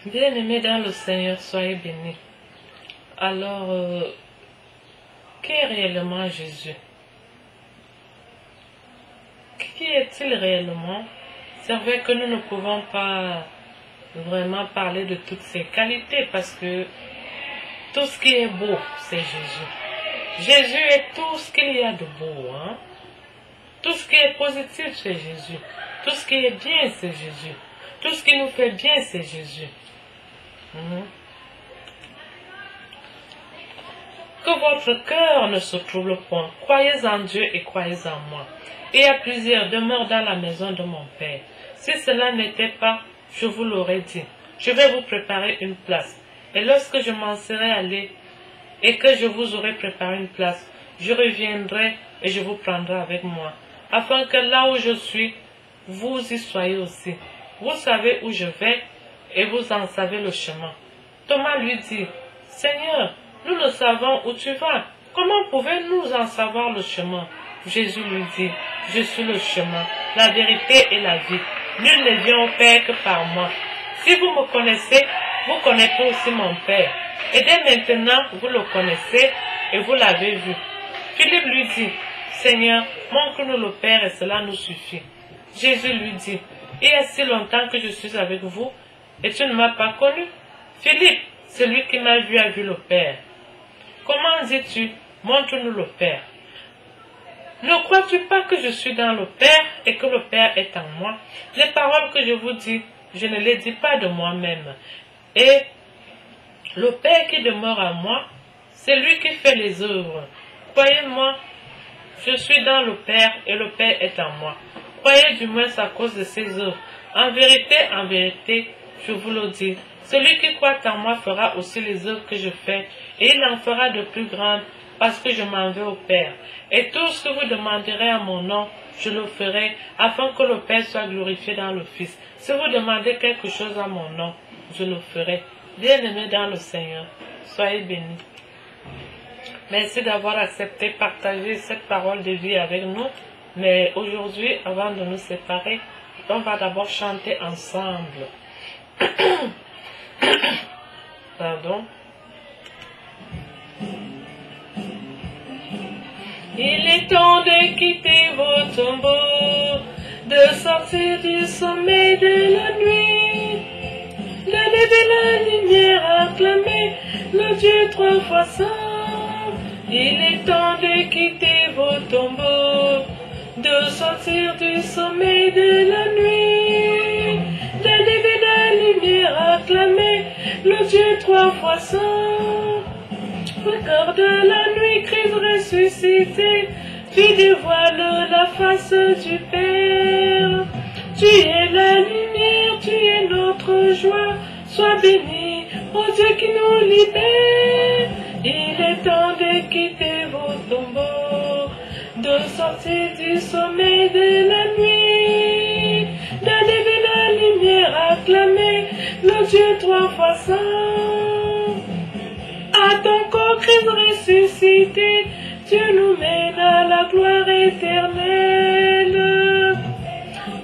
Bien-aimés dans le Seigneur, soyez bénis. Alors, qui est réellement Jésus? Qui est-il réellement? C'est vrai que nous ne pouvons pas vraiment parler de toutes ses qualités parce que tout ce qui est beau, c'est Jésus. Jésus est tout ce qu'il y a de beau. Hein? Tout ce qui est positif, c'est Jésus. Tout ce qui est bien, c'est Jésus. Tout ce qui nous fait bien, c'est Jésus. Que votre cœur ne se trouble point. Croyez en Dieu et croyez en moi. Il y a plusieurs demeures dans la maison de mon Père. Si cela n'était pas, je vous l'aurais dit. Je vais vous préparer une place. Et lorsque je m'en serai allé et que je vous aurai préparé une place, je reviendrai et je vous prendrai avec moi, afin que là où je suis, vous y soyez aussi. Vous savez où je vais et vous en savez le chemin. Thomas lui dit, Seigneur, nous ne savons où tu vas. Comment pouvons-nous en savoir le chemin? Jésus lui dit, je suis le chemin, la vérité et la vie. Nul ne vient au Père que par moi. Si vous me connaissez, vous connaissez aussi mon Père. Et dès maintenant, vous le connaissez et vous l'avez vu. Philippe lui dit, Seigneur, montre-nous le Père et cela nous suffit. Jésus lui dit, il y a si longtemps que je suis avec vous et tu ne m'as pas connu. Philippe, celui qui m'a vu a vu le Père. Comment dis-tu, montre-nous le Père? Ne crois-tu pas que je suis dans le Père et que le Père est en moi? Les paroles que je vous dis, je ne les dis pas de moi-même. Et le Père qui demeure en moi, c'est lui qui fait les œuvres. Croyez-moi, je suis dans le Père et le Père est en moi. Croyez du moins à cause de ses œuvres. En vérité, je vous le dis, celui qui croit en moi fera aussi les œuvres que je fais, et il en fera de plus grandes, parce que je m'en vais au Père. Et tout ce que vous demanderez à mon nom, je le ferai, afin que le Père soit glorifié dans le Fils. Si vous demandez quelque chose à mon nom, je le ferai. Bien-aimés dans le Seigneur, soyez bénis. Merci d'avoir accepté partager cette parole de vie avec nous. Mais aujourd'hui, avant de nous séparer, on va d'abord chanter ensemble. Pardon. Il est temps de quitter vos tombeaux, de sortir du sommeil de la nuit, de lever la lumière, acclamer le Dieu trois fois saint. Il est temps de quitter vos tombeaux, de sortir du sommeil de la nuit, de lever la lumière, acclamer le Dieu trois fois saint. Regarde la nuit, Christ ressuscité, tu dévoiles la face du Père. Tu es la lumière, tu es notre joie, sois béni, ô Dieu qui nous libère. Il est temps de quitter vos tombeaux, de sortir du sommeil de la nuit, de lever la lumière, acclamer le Dieu trois fois saint. À ton corps, Christ ressuscité, tu nous mènes à la gloire éternelle.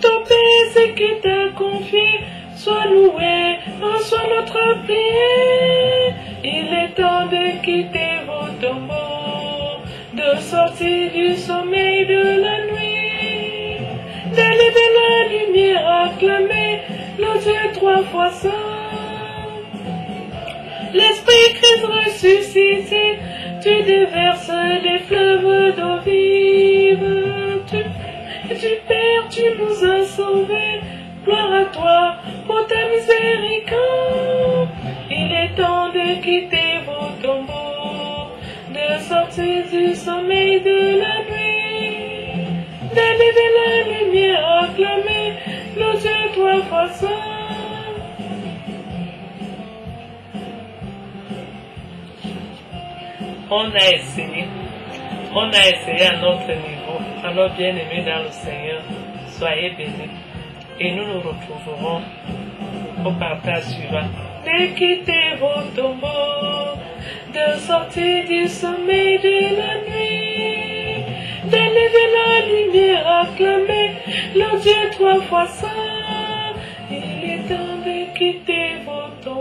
Ton Père, ce qui t'a confié, sois loué, en soit notre prière. Il est temps de quitter vos tombeaux, de sortir du sommeil de la nuit, d'élever la lumière, acclamer le Dieu trois fois saint. L'Esprit Christ ressuscité, tu déverses des fleuves d'eau vive. Tu Père, tu nous as sauvés. Gloire à toi pour ta miséricorde. Il est temps de quitter vos tombeaux, de sortir du sommeil de la nuit, d'élever la lumière, acclamer le Dieu trois fois saint. On a essayé à notre niveau. Alors bien-aimés dans le Seigneur, soyez bénis. Et nous nous retrouverons au partage suivant. De quitter vos tombeaux, de sortir du sommeil de la nuit, d'élever la lumière, acclamer le Dieu trois fois saint. Il est temps de quitter vos tombeaux.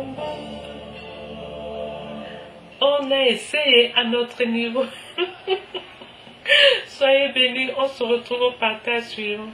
on a essayé à notre niveau. Soyez bénis, on se retrouve au partage suivant.